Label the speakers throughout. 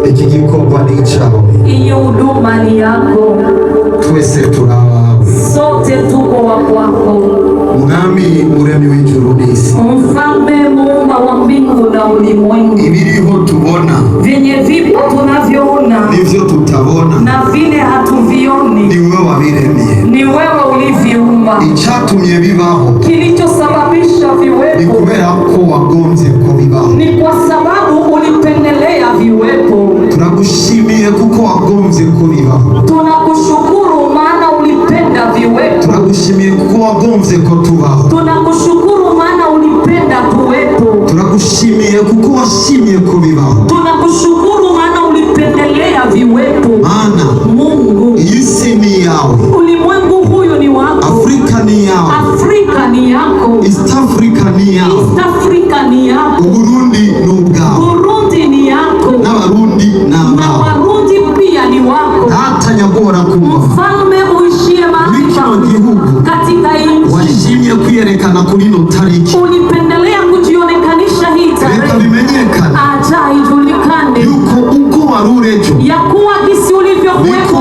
Speaker 1: iki gikorwa ni icyawe,
Speaker 2: iyi huduma ni yako,
Speaker 1: twese turi abawe,
Speaker 2: sote tuko wa kwako.
Speaker 1: Mwami muremyi w'ijuru n'isi,
Speaker 2: Mfalme muumba wa mbingu na ulimwengu,
Speaker 1: ibiriho tubona,
Speaker 2: vyenye vipo tunavyoona
Speaker 1: nivyo tutabona,
Speaker 2: na vile hatuvioni
Speaker 1: ni wewe wabiremye,
Speaker 2: ni wewe uliviumba.
Speaker 1: icyatumye bibaho
Speaker 2: Kilichosababisha
Speaker 1: ni
Speaker 2: viwepo
Speaker 1: kubera ko wagombye ko bibaho,
Speaker 2: ni kwa sababu ulipendelea viwepo.
Speaker 1: turagushimiye kuko wagombye ko bibaho,
Speaker 2: Tunakushukuru maana ulipenda viwepo.
Speaker 1: turagushimiye kuko wagombye ko tubaho,
Speaker 2: Tunakushukuru maana ulipenda tuwepo.
Speaker 1: turagushimiye kuko washimye ko bibaho,
Speaker 2: Tunakushukuru maana ulipendelea viwepo.
Speaker 1: Mana
Speaker 2: Mungu,
Speaker 1: iyi si ni yawe,
Speaker 2: ulimwengu huyu ni wako,
Speaker 1: Afrika ni yawe,
Speaker 2: Afrika ni yako,
Speaker 1: East Africa ni yawe,
Speaker 2: East Africa ni yako,
Speaker 1: Uburundi ni ubwawe,
Speaker 2: Burundi ni yako,
Speaker 1: n'Abarundi ni
Speaker 2: na
Speaker 1: abawe.
Speaker 2: Warundi pia ni wako.
Speaker 1: Data nyagora kumva
Speaker 2: Mfalme uishie mahali
Speaker 1: muri kino gihugu
Speaker 2: katika nchi,
Speaker 1: washimye kwiyerekana kuri ino tariki,
Speaker 2: ulipendelea kujionekanisha hii
Speaker 1: reka
Speaker 2: tarehe,
Speaker 1: bimenyekane
Speaker 2: acha ijulikane
Speaker 1: yuko uko wari urejo
Speaker 2: ya kuwa jinsi ulivyokuwepo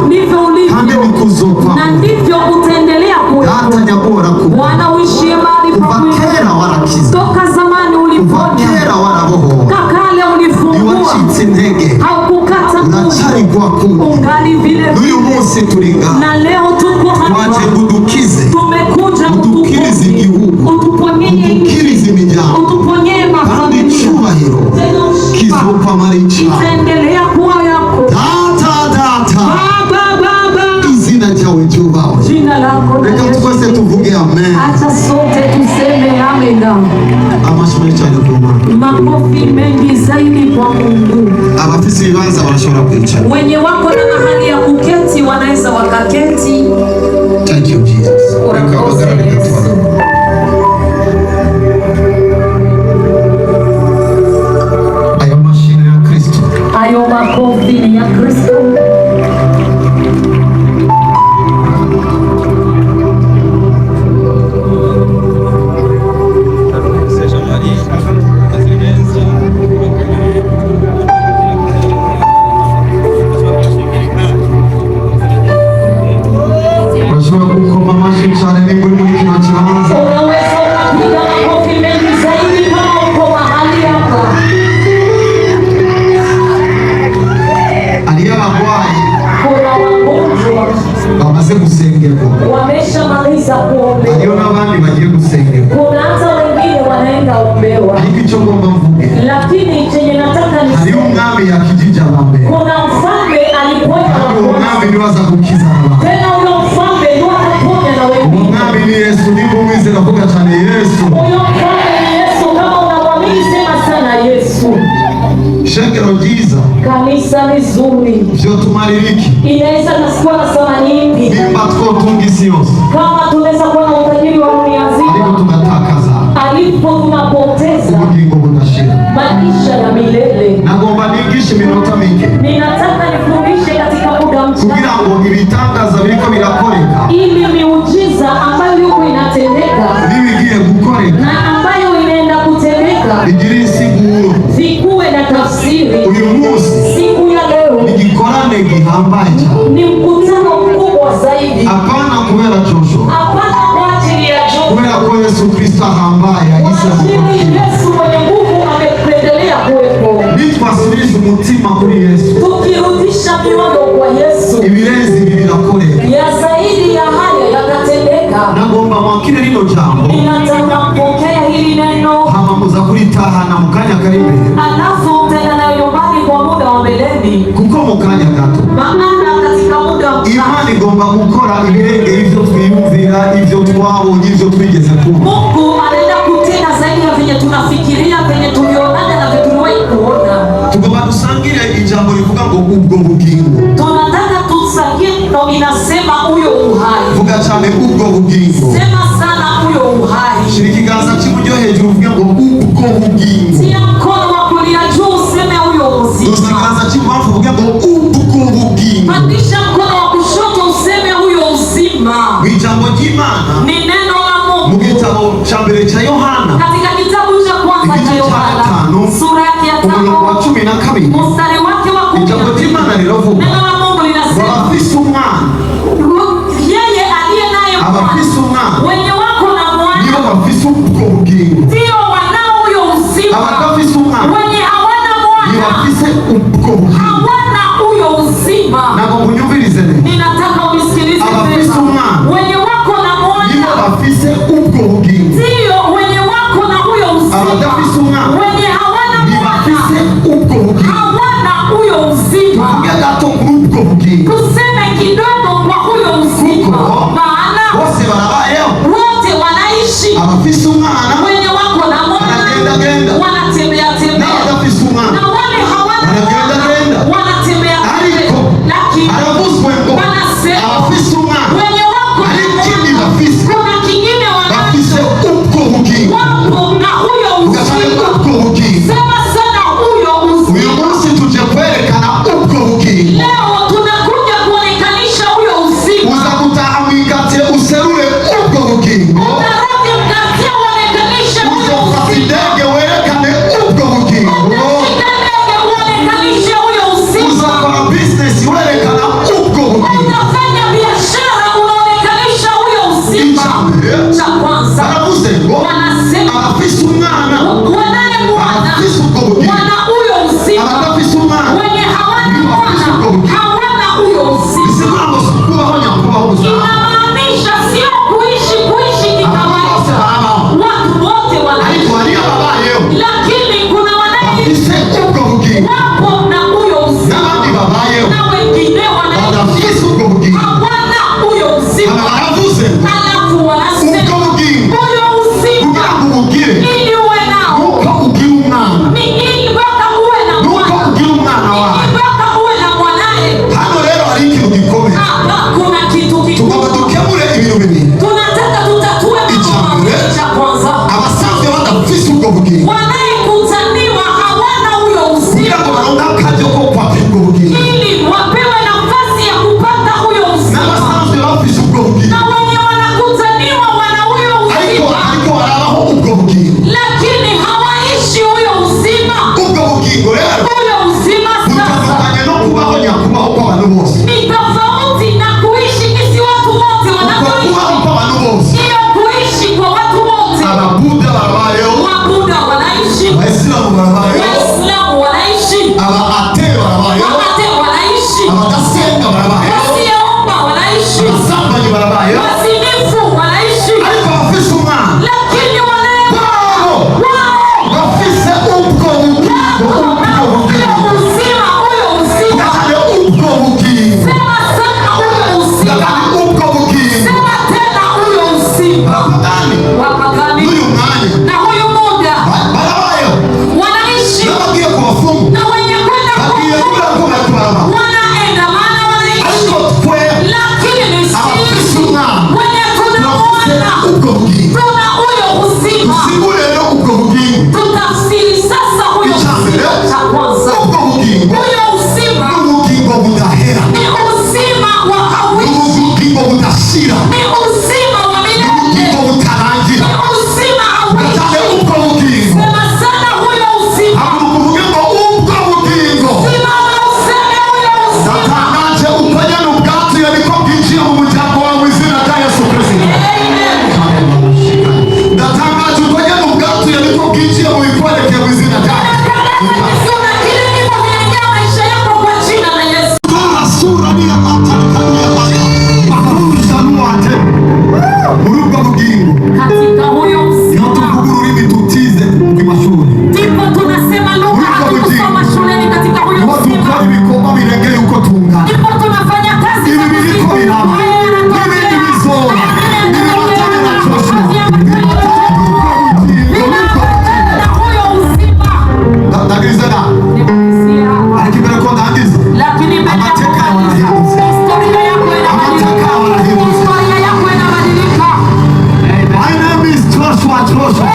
Speaker 2: ndivyo
Speaker 1: kandi
Speaker 2: ulivyo
Speaker 1: bikuzokwa.
Speaker 2: na ndivyo utaendelea kuwepo.
Speaker 1: Data nyagora kumva
Speaker 2: Bwana uishie mahali
Speaker 1: kuva
Speaker 2: pa
Speaker 1: kera warakiza,
Speaker 2: toka zamani
Speaker 1: kuva
Speaker 2: uliponya,
Speaker 1: kera warabohora,
Speaker 2: kakale ulifungua,
Speaker 1: ntiwacitse intege,
Speaker 2: haukukata
Speaker 1: uracyari
Speaker 2: moyo,
Speaker 1: kwakunda.
Speaker 2: ungali vile
Speaker 1: N'uyu munsi turiga
Speaker 2: na leo tuko
Speaker 1: twaje
Speaker 2: hapa,
Speaker 1: kudukize,
Speaker 2: tumekuja
Speaker 1: udukirize igihugu,
Speaker 2: utuponyee nchi,
Speaker 1: udukirize imiryango,
Speaker 2: utuponyee
Speaker 1: kandi
Speaker 2: mafamilia,
Speaker 1: icyubahiro kizokwamara icyaha.
Speaker 2: itaendelea kuwa yako.
Speaker 1: Data
Speaker 2: Baba,
Speaker 1: izina ryawe ryubahwe.
Speaker 2: jina lako na
Speaker 1: Reka
Speaker 2: Yesu.
Speaker 1: twese tuvuge amen.
Speaker 2: Acha sote tuseme amina.
Speaker 1: Amashyi cyane ku Mana.
Speaker 2: Makofi mengi zaidi kwa Mungu.
Speaker 1: Abafise ibibanza barashobora kwicara.
Speaker 2: Wenye wako na mahali ya kuketi wanaweza wakaketi.
Speaker 1: Thank you Jesus. Reka bagarare gatwara. Ayo mashine ya Kristo.
Speaker 2: Hayo makofi ni ya Kristo.
Speaker 1: Bashobora gukoma amashyi cyane niba uri muri kino kibanza.
Speaker 2: Unaweza ukapiga makofi mengi zaidi kama uko mahali hapa.
Speaker 1: Hariyo abarwayi
Speaker 2: Kuna wagonjwa
Speaker 1: bamaze gusengerwa,
Speaker 2: wameshamaliza kuombewa.
Speaker 1: hariyo n'abandi bagiye gusengerwa,
Speaker 2: Kuna hata wengine wanaenda ombewa.
Speaker 1: ariko icyo ngomba mvuge,
Speaker 2: Lakini chenye nataka ni
Speaker 1: hariyo umwami yakijije abambere,
Speaker 2: kuna mfalme aliponya
Speaker 1: kandi uwo
Speaker 2: wagonjwa.
Speaker 1: mwami niwe aza gukiza abantu.
Speaker 2: Tena huyo mfalme ndio ataponya na
Speaker 1: Uwo
Speaker 2: wengine.
Speaker 1: mwami ni Yesu, niba umwizera vuga cyane Yesu.
Speaker 2: Huyo mfalme ni Yesu. Kama unamwamini sema sana Yesu.
Speaker 1: Shengero ryiza
Speaker 2: Kanisa nzuri
Speaker 1: vyotumarira iki
Speaker 2: inaweza kuwa na thamani nyingi,
Speaker 1: nimba twotunga isi yose
Speaker 2: kama tunaweza kuwa na utajiri wa dunia
Speaker 1: ariko
Speaker 2: nzima,
Speaker 1: tugatakaza
Speaker 2: alipo tunapoteza
Speaker 1: ubugingo budashira.
Speaker 2: maisha ya milele.
Speaker 1: Nagomba nigishe iminota mike
Speaker 2: Ninataka nifundishe katika muda
Speaker 1: kugira
Speaker 2: mchache,
Speaker 1: ngo ibitangaza biriko birakoreka
Speaker 2: ili miujiza ambayo yuko inatendeka
Speaker 1: nibigiye gukoreka
Speaker 2: na ambayo inaenda kutendeka
Speaker 1: bigira insiguro.
Speaker 2: vikuwe na tafsiri.
Speaker 1: Uyu munsi
Speaker 2: Siku ya leo
Speaker 1: igikorane gihambaye cyane,
Speaker 2: ni mkutano mkubwa zaidi,
Speaker 1: apana kubera Jojo,
Speaker 2: hapana kwa ajili ya Joho,
Speaker 1: kubera ko Yesu Kristo ahambaye
Speaker 2: kwa
Speaker 1: yagize
Speaker 2: ajili
Speaker 1: mukuru.
Speaker 2: Yesu mwenye nguvu amependelea kuwepo.
Speaker 1: Nitwasubije umutima kuri Yesu,
Speaker 2: Tukirudisha mioyo kwa Yesu,
Speaker 1: ibirenze ibi birakoreka.
Speaker 2: ya zaidi ya haya yakatendeka.
Speaker 1: Nagomba mwakire rino jambo
Speaker 2: Ninataka mpokea hili neno,
Speaker 1: hama muza kuritahana mu kanya kari imbere,
Speaker 2: alafu tena nayo nyumbani kwa muda wa mbeleni,
Speaker 1: kuko mu kanya gato
Speaker 2: maana katika muda
Speaker 1: Imana igomba gukora ibirengera ivyo twiyumvira, ivyo twabonye, ivyo twigeze kumva.
Speaker 2: Mungu anaenda kutenda zaidi ya venye tunafikiria, venye tulionana na venye tuliwahi kuona.
Speaker 1: Tugomba dusangire ijambo rivuga ngo ubwo bugingo.
Speaker 2: Tunataka tusagie neno inasema huyo uhai.
Speaker 1: Vuga cyane ubwo bugingo.
Speaker 2: Sema sana huyo uhai.
Speaker 1: Shira ikiganza cy'iburyo hejuru uvuge ngo ubwo bugingo.
Speaker 2: Tia mkono wa kulia juu useme huyo uzima.
Speaker 1: Dusa ikiganza cy'ibubafu uvuge ngo ubwo bugingo.
Speaker 2: Pandisha mkono wa kushoto useme huyo uzima.
Speaker 1: Mu ijambo ry'Imana
Speaker 2: Ni neno la
Speaker 1: mu
Speaker 2: Mungu.
Speaker 1: gitabo cya mbere cya Yohana
Speaker 2: Katika kitabu cha kwanza cha Yohana sura yake ya 5
Speaker 1: 12
Speaker 2: mstari wake
Speaker 1: ijambo ry'Imana riravuga
Speaker 2: neno la Mungu linasema
Speaker 1: abafise umwana
Speaker 2: yeye aliye naye
Speaker 1: abafise umwana
Speaker 2: wenye wako na mwana
Speaker 1: nibo bafise ubwo bugingo,
Speaker 2: ndio wanao huyo uzima.
Speaker 1: abadafise umwana
Speaker 2: Wenye hawana
Speaker 1: nibo
Speaker 2: mwana
Speaker 1: bafise ubwo bugingo.
Speaker 2: hawana huyo uzima.
Speaker 1: Nabo munyumvirize neza,
Speaker 2: Ninataka unisikilize
Speaker 1: abafise
Speaker 2: vema.
Speaker 1: umwana
Speaker 2: Wenye wako na
Speaker 1: nibo
Speaker 2: mwana
Speaker 1: bafise ubwo bugingo,
Speaker 2: ndio wenye wako na huyo uzima.
Speaker 1: abadafise umwana
Speaker 2: Wenye hawana
Speaker 1: nibo bafise
Speaker 2: mwana
Speaker 1: ubwo bugingo.
Speaker 2: hawana huyo uzima.
Speaker 1: Tuvuge gato kuri ubwo bugingo,
Speaker 2: Tuseme kidogo kwa huyo uzima,
Speaker 1: kuko
Speaker 2: maana
Speaker 1: bose barabayeho.
Speaker 2: wote wanaishi.
Speaker 1: Abafise umwana
Speaker 2: Wenye wako na mwana
Speaker 1: Wanagenda.
Speaker 2: wanatembea tembea,
Speaker 1: n'abadafise umwana
Speaker 2: na wale hawana
Speaker 1: Wanagenda.
Speaker 2: mwana wanatembea tembea,
Speaker 1: ariko
Speaker 2: lakini
Speaker 1: haravuzwe ngo
Speaker 2: wanasema
Speaker 1: abafise umwana
Speaker 2: wenye wako na
Speaker 1: hari ikindi
Speaker 2: mwana
Speaker 1: bafise,
Speaker 2: kuna kingine
Speaker 1: bafise
Speaker 2: wanacho,
Speaker 1: ubwo bugingo.
Speaker 2: wapo na huyo
Speaker 1: Ugasanga
Speaker 2: uzima.
Speaker 1: ubwo bugingo,
Speaker 2: Sema sana huyo
Speaker 1: uyu
Speaker 2: uzima.
Speaker 1: munsi tuje kwerekana ubwo bugingo.
Speaker 2: Leo tunakuja kuonekanisha huyo uzima.
Speaker 1: Uza gutaha mwikate userure ubwo bugingo,
Speaker 2: Utarudi mkatia uonekanishe huyo
Speaker 1: uzofata
Speaker 2: uzima.
Speaker 1: indege werekane ubwo bugingo,
Speaker 2: Utashika ndege uonekanishe huyo uzima.
Speaker 1: uzakora business werekana ubwo bugingo.
Speaker 2: Utafanya biashara unaonekanisha huyo uzima. Cha kwanza
Speaker 1: Baravuze ngo
Speaker 2: wanasema
Speaker 1: abafise umwana
Speaker 2: wanaye mwana
Speaker 1: abafise ubwo bugingo,
Speaker 2: wana huyo uzima.
Speaker 1: abadafise umwana
Speaker 2: Wenye hawana mwana hawana huyo uzima.
Speaker 1: bisigura ngo si ukubaho nyakubaho gusa,
Speaker 2: Inamaanisha sio kuishi
Speaker 1: abantu bose
Speaker 2: kikawaida.
Speaker 1: barabaho,
Speaker 2: Watu wote
Speaker 1: ariko
Speaker 2: wanaishi,
Speaker 1: hariyo ababayeho
Speaker 2: lakini kuna wanaishi
Speaker 1: bafise ubwo bugingo
Speaker 2: wapo na huyo uzima,
Speaker 1: n'abandi babayeho
Speaker 2: na wengine wanaishi
Speaker 1: badafise ubwo bugingo.
Speaker 2: hawana huyo
Speaker 1: Aba
Speaker 2: uzima.
Speaker 1: baravuze ngo
Speaker 2: Halafu wanasema
Speaker 1: ubwo bugingo
Speaker 2: huyo uzima
Speaker 1: kugira ngo ubugire
Speaker 2: ili uwe nao
Speaker 1: nuko ugira umwana,
Speaker 2: ni ili mpaka uwe na
Speaker 1: nuko
Speaker 2: mwana,
Speaker 1: ugira umwana
Speaker 2: ili
Speaker 1: wawe.
Speaker 2: mpaka uwe na mwanae.
Speaker 1: Hano rero hari ikintu gikomeye,
Speaker 2: Hapa kuna kitu
Speaker 1: tugomba
Speaker 2: kikubwa
Speaker 1: dukemure ibintu bibiri.
Speaker 2: tunataka tutatue mambo mawili. Cha kwanza,
Speaker 1: Abasanzwe badafise ubwo bugingo
Speaker 2: wanayekutaniwa hawana huyo
Speaker 1: kugira ngo
Speaker 2: uzima,
Speaker 1: baronke akaryo ko kwaka ubwo bugingo,
Speaker 2: ili wapewe nafasi ya kupata huyo uzima,
Speaker 1: n'abasanzwe bafise ubwo bugingo
Speaker 2: na wenye wanakutaniwa wana huyo
Speaker 1: ariko
Speaker 2: uzima,
Speaker 1: harabaho ubwo bugingo.
Speaker 2: lakini hawaishi huyo uzima.
Speaker 1: Ubwo bugingo rero
Speaker 2: Huyo uzima sasa
Speaker 1: butandukanye no kubaho nyakubaho kw'abantu bose,
Speaker 2: ni tofauti na kuishi kisi watu wote
Speaker 1: ubwo kubaho
Speaker 2: wanavyoishi.
Speaker 1: kw'abantu bose,
Speaker 2: Hiyo kuishi kwa watu wote,
Speaker 1: ababuda barabayeho,
Speaker 2: Wabuddha wanaishi,
Speaker 1: abayisilamu barabayeho,
Speaker 2: Waislamu wanaishi,
Speaker 1: abaate barabayeho,
Speaker 2: Wahate wanaishi,
Speaker 1: abadasenga barabayeho,
Speaker 2: wasioomba wanaishi,
Speaker 1: abasambanyi barabayeho,
Speaker 2: wazinifu wanaishi,
Speaker 1: ariko abafise umwana
Speaker 2: lakini wanaye
Speaker 1: babo
Speaker 2: wao
Speaker 1: bafise ubwo bugingo. Ubwo bugingo
Speaker 2: uzima, huyo uzima.
Speaker 1: ndakane ubwo bugingo
Speaker 2: Sema sana huyo uzima,
Speaker 1: ndakane ubwo bugingo.
Speaker 2: sema tena huyo uzima.
Speaker 1: Abapagani
Speaker 2: Wapagani
Speaker 1: n'uyu mwanya
Speaker 2: na huyu muda
Speaker 1: barabayeho,
Speaker 2: wanaishi,
Speaker 1: n'abagiye ku bafumu
Speaker 2: na wenye kwenda
Speaker 1: bagiye
Speaker 2: kufu
Speaker 1: kubera ko barakuraba,
Speaker 2: wanaenda, maana wanaishi,
Speaker 1: ariko twe
Speaker 2: lakini
Speaker 1: abafise
Speaker 2: sisi
Speaker 1: umwana
Speaker 2: wenye
Speaker 1: turafise
Speaker 2: tunamwona
Speaker 1: ubwo bugingo.
Speaker 2: tuna huyo uzima.
Speaker 1: Tusigure rero ubwo bugingo,
Speaker 2: Tutafsiri sasa huyo uzima. Cha kwanza,
Speaker 1: ubwo bugingo
Speaker 2: huyo uzima
Speaker 1: n'ubugingo budahera,
Speaker 2: ni uzima wa hawishi,
Speaker 1: n'ubugingo budashira,
Speaker 2: ni uzima wa milele,
Speaker 1: n'ubugingo butarangira.
Speaker 2: ni uzima
Speaker 1: Ndakane
Speaker 2: hawishi.
Speaker 1: ubwo bugingo,
Speaker 2: Sema sana huyo uzima,
Speaker 1: haguruka uvuge ngo ubwo bugingo.
Speaker 2: simama useme huyo uzima.
Speaker 1: Ndatangaje uko nyene ubwatuye niko bwinjiye mu muryango wawe mu izina rya Yesu Kristo.
Speaker 2: Amen.
Speaker 1: Ndatangaje uko nyene ubwatuye niko bwinjiye mu bikwerekeye mu izina rya
Speaker 2: Kuna kile kiko kinaingia maisha yako kwa jina la Yesu.
Speaker 1: sura ni ya makuruzanuate muri ubwo bugingo
Speaker 2: Katika huyo
Speaker 1: niho
Speaker 2: uzima
Speaker 1: tuvuga ururimi tutize rw'amashuri,
Speaker 2: ndipo tunasema lugha hatukusoma shuleni. Katika huyo
Speaker 1: niho
Speaker 2: uzima
Speaker 1: dukora ibikorwa biregeye uko tungana.
Speaker 2: ndipo tunafanya kazi
Speaker 1: Ibi
Speaker 2: za
Speaker 1: biriko
Speaker 2: Mungu.
Speaker 1: biraba,
Speaker 2: Haya yanatokea.
Speaker 1: n'ibindi bizoba,
Speaker 2: Haya
Speaker 1: ibibatanye na Joshua,
Speaker 2: Vinaambatana na huyo uzima.
Speaker 1: ndagize na ariko imbere ko ndangiza
Speaker 2: Lakini mbele ya
Speaker 1: amateka yawe
Speaker 2: kumaliza,
Speaker 1: arahindutse,
Speaker 2: historia yako
Speaker 1: amateka
Speaker 2: inabadilika.
Speaker 1: yawe arahindutse.
Speaker 2: Historia yako inabadilika.
Speaker 1: My name is Joshua Joshua.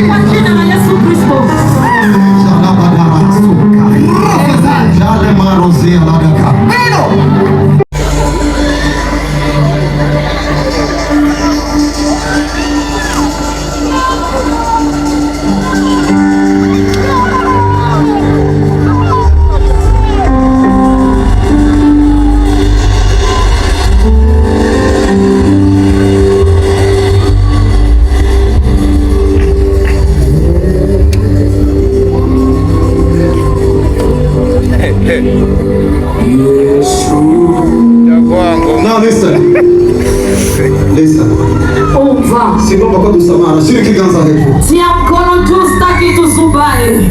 Speaker 2: Kwa jina la Yesu Kristo.
Speaker 1: Jale marozia ladaka. Now listen.
Speaker 2: Umva.
Speaker 1: Simama kwa dusamara. Shiriki kiganza hepo.
Speaker 2: Tia mkono juu, sitaki tusubahi.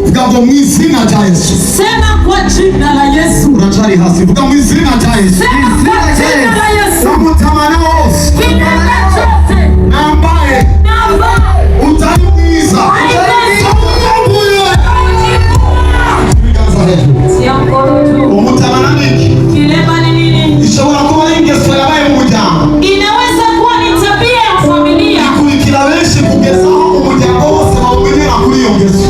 Speaker 1: Vuga mwizina cha Yesu.
Speaker 2: Sema kwa jina la Yesu.
Speaker 1: Unachari hasi. Vuga mwizina cha Yesu.
Speaker 2: Sema kwa jina la Yesu.
Speaker 1: Namutamana wose.
Speaker 2: Kitenda chote.
Speaker 1: Ambaye utaniumiza.
Speaker 2: Tia mkono juu.
Speaker 1: Umutamana niki?
Speaker 2: Kilema ni nini?
Speaker 1: Ishobora kuba ingeso yabaye mu muryango.
Speaker 2: Inaweza kuwa ni tabia ya familia.
Speaker 1: Ikurikira benshi kugeza aho umuryango wose bawumenyera kuri iyo ngeso.